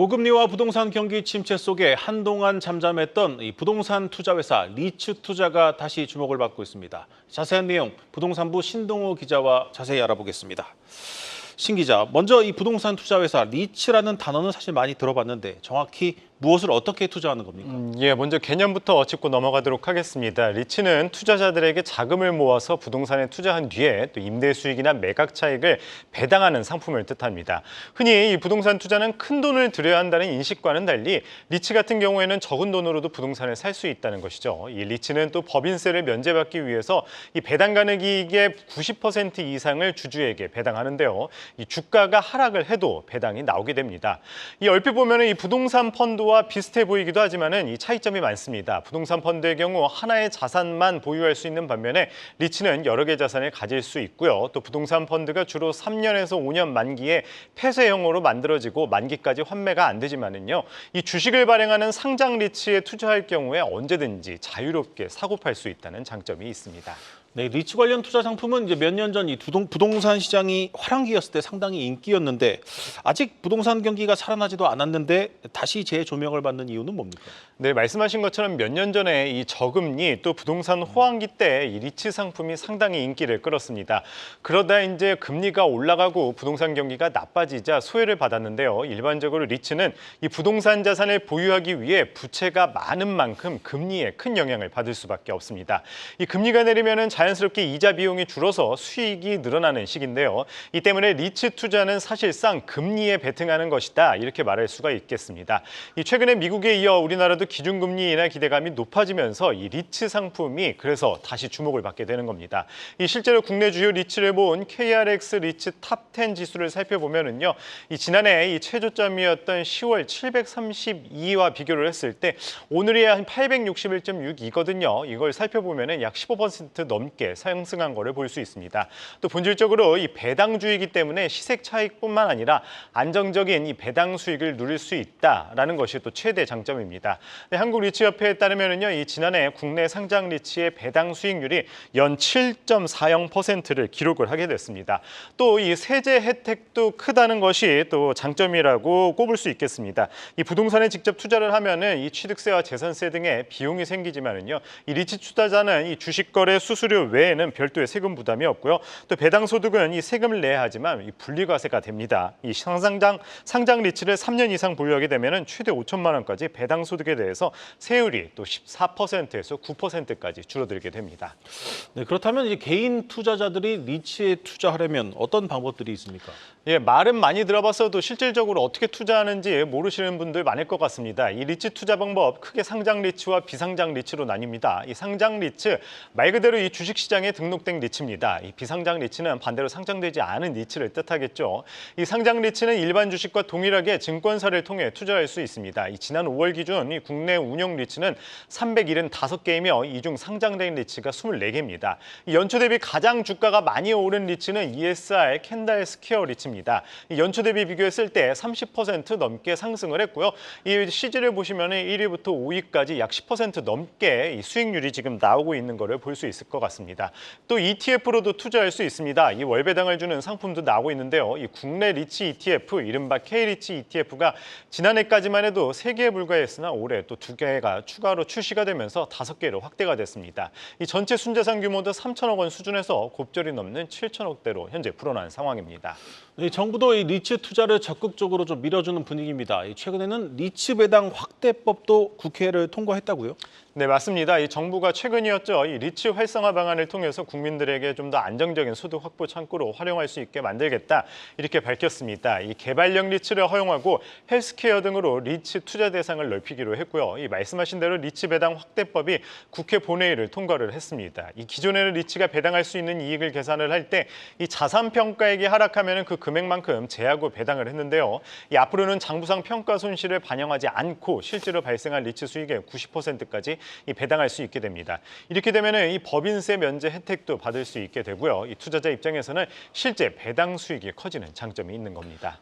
고금리와 부동산 경기 침체 속에 한동안 잠잠했던 이 부동산 투자회사 리츠투자가 다시 주목을 받고 있습니다. 자세한 내용 부동산부 신동호 기자와 자세히 알아보겠습니다. 신 기자, 먼저 이 부동산 투자회사 리츠라는 단어는 사실 많이 들어봤는데 정확히 무엇을 어떻게 투자하는 겁니까? 먼저 개념부터 짚고 넘어가도록 하겠습니다. 리츠는 투자자들에게 자금을 모아서 부동산에 투자한 뒤에 또 임대 수익이나 매각 차익을 배당하는 상품을 뜻합니다. 흔히 이 부동산 투자는 큰 돈을 들여야 한다는 인식과는 달리 리츠 같은 경우에는 적은 돈으로도 부동산을 살 수 있다는 것이죠. 이 리츠는 또 법인세를 면제받기 위해서 이 배당 가능 이익의 90% 이상을 주주에게 배당하는데요. 이 주가가 하락을 해도 배당이 나오게 됩니다. 이 얼핏 보면은 이 부동산 펀드 와 비슷해 보이기도 하지만은 이 차이점이 많습니다. 부동산 펀드의 경우 하나의 자산만 보유할 수 있는 반면에 리츠는 여러 개 자산을 가질 수 있고요. 또 부동산 펀드가 주로 3년에서 5년 만기에 폐쇄형으로 만들어지고 만기까지 환매가 안 되지만은요. 이 주식을 발행하는 상장 리츠에 투자할 경우에 언제든지 자유롭게 사고 팔 수 있다는 장점이 있습니다. 네, 리츠 관련 투자 상품은 이제 몇 년 전 이 부동산 시장이 화랑기였을 때 상당히 인기였는데 아직 부동산 경기가 살아나지도 않았는데 다시 재조명을 받는 이유는 뭡니까? 네, 말씀하신 것처럼 몇 년 전에 이 저금리 또 부동산 호황기 때 이 리츠 상품이 상당히 인기를 끌었습니다. 그러다 이제 금리가 올라가고 부동산 경기가 나빠지자 소외를 받았는데요. 일반적으로 리츠는 이 부동산 자산을 보유하기 위해 부채가 많은 만큼 금리에 큰 영향을 받을 수밖에 없습니다. 이 금리가 내리면은 자연스럽게 이자 비용이 줄어서 수익이 늘어나는 시기인데요. 이 때문에 리츠 투자는 사실상 금리에 베팅하는 것이다 이렇게 말할 수가 있겠습니다. 이 최근에 미국에 이어 우리나라도 기준금리 인하 기대감이 높아지면서 이 리츠 상품이 그래서 다시 주목을 받게 되는 겁니다. 이 실제로 국내 주요 리츠를 모은 KRX 리츠 탑10 지수를 살펴보면은요, 이 지난해 이 최저점이었던 10월 732와 비교를 했을 때 오늘이 한 861.6이거든요. 이걸 살펴보면은 약 15% 넘게 상승한 거를 볼 수 있습니다. 또 본질적으로 이 배당주이기 때문에 시세 차익뿐만 아니라 안정적인 이 배당 수익을 누릴 수 있다라는 것이 또 최대 장점입니다. 네, 한국리츠협회에 따르면은요, 이 지난해 국내 상장 리츠의 배당 수익률이 연 7.40%를 기록을 하게 됐습니다. 또 이 세제 혜택도 크다는 것이 또 장점이라고 꼽을 수 있겠습니다. 이 부동산에 직접 투자를 하면은 이 취득세와 재산세 등의 비용이 생기지만은요, 이 리츠 투자자는 이 주식 거래 수수료 외에는 별도의 세금 부담이 없고요. 또 배당 소득은 이 세금을 내야 하지만 이 분리과세가 됩니다. 이 상장 리츠를 3년 이상 보유하게 되면은 최대 5천만 원까지 배당 소득에 대해서 세율이 또 14%에서 9%까지 줄어들게 됩니다. 네, 그렇다면 이제 개인 투자자들이 리츠에 투자하려면 어떤 방법들이 있습니까? 말은 많이 들어봤어도 실질적으로 어떻게 투자하는지 모르시는 분들 많을 것 같습니다. 이 리츠 투자 방법 크게 상장 리츠와 비상장 리츠로 나뉩니다. 이 상장 리츠 말 그대로 이 주식시장에 등록된 리츠입니다. 이 비상장 리츠는 반대로 상장되지 않은 리츠를 뜻하겠죠. 이 상장 리츠는 일반 주식과 동일하게 증권사를 통해 투자할 수 있습니다. 이 지난 5월 기준 이 국내 운영 리츠는 375개이며 이 중 상장된 리츠가 24개입니다. 이 연초 대비 가장 주가가 많이 오른 리츠는 ESR 캔달 스퀘어 리츠입니다. 이 연초 대비 비교했을 때 30% 넘게 상승을 했고요. 이 CG를 보시면 1위부터 5위까지 약 10% 넘게 이 수익률이 지금 나오고 있는 것을 볼 수 있을 것 같습니다. 또 ETF로도 투자할 수 있습니다. 이 월배당을 주는 상품도 나오고 있는데요. 이 국내 리츠 ETF, 이른바 K리츠 ETF가 지난해까지만 해도 3개에 불과했으나 올해 또 2개가 추가로 출시가 되면서 5개로 확대가 됐습니다. 이 전체 순자산 규모도 3천억 원 수준에서 곱절이 넘는 7천억대로 현재 불어난 상황입니다. 네, 정부도 이 리츠 투자를 적극적으로 좀 밀어주는 분위기입니다. 최근에는 리츠 배당 확대법도 국회를 통과했다고요? 네, 맞습니다. 이 정부가 최근이었죠. 이 리츠 활성화 방안을 통해서 국민들에게 좀 더 안정적인 소득 확보 창구로 활용할 수 있게 만들겠다 이렇게 밝혔습니다. 이 개발형 리츠를 허용하고 헬스케어 등으로 리츠 투자 대상을 넓히기로 했고요. 이 말씀하신 대로 리츠 배당 확대법이 국회 본회의를 통과를 했습니다. 이 기존에는 리츠가 배당할 수 있는 이익을 계산을 할 때 이 자산 평가액이 하락하면 그 금액만큼 제하고 배당을 했는데요. 이 앞으로는 장부상 평가 손실을 반영하지 않고 실제로 발생한 리츠 수익의 90%까지 이 배당할 수 있게 됩니다. 이렇게 되면은 이 법인세 면제 혜택도 받을 수 있게 되고요. 이 투자자 입장에서는 실제 배당 수익이 커지는 장점이 있는 겁니다.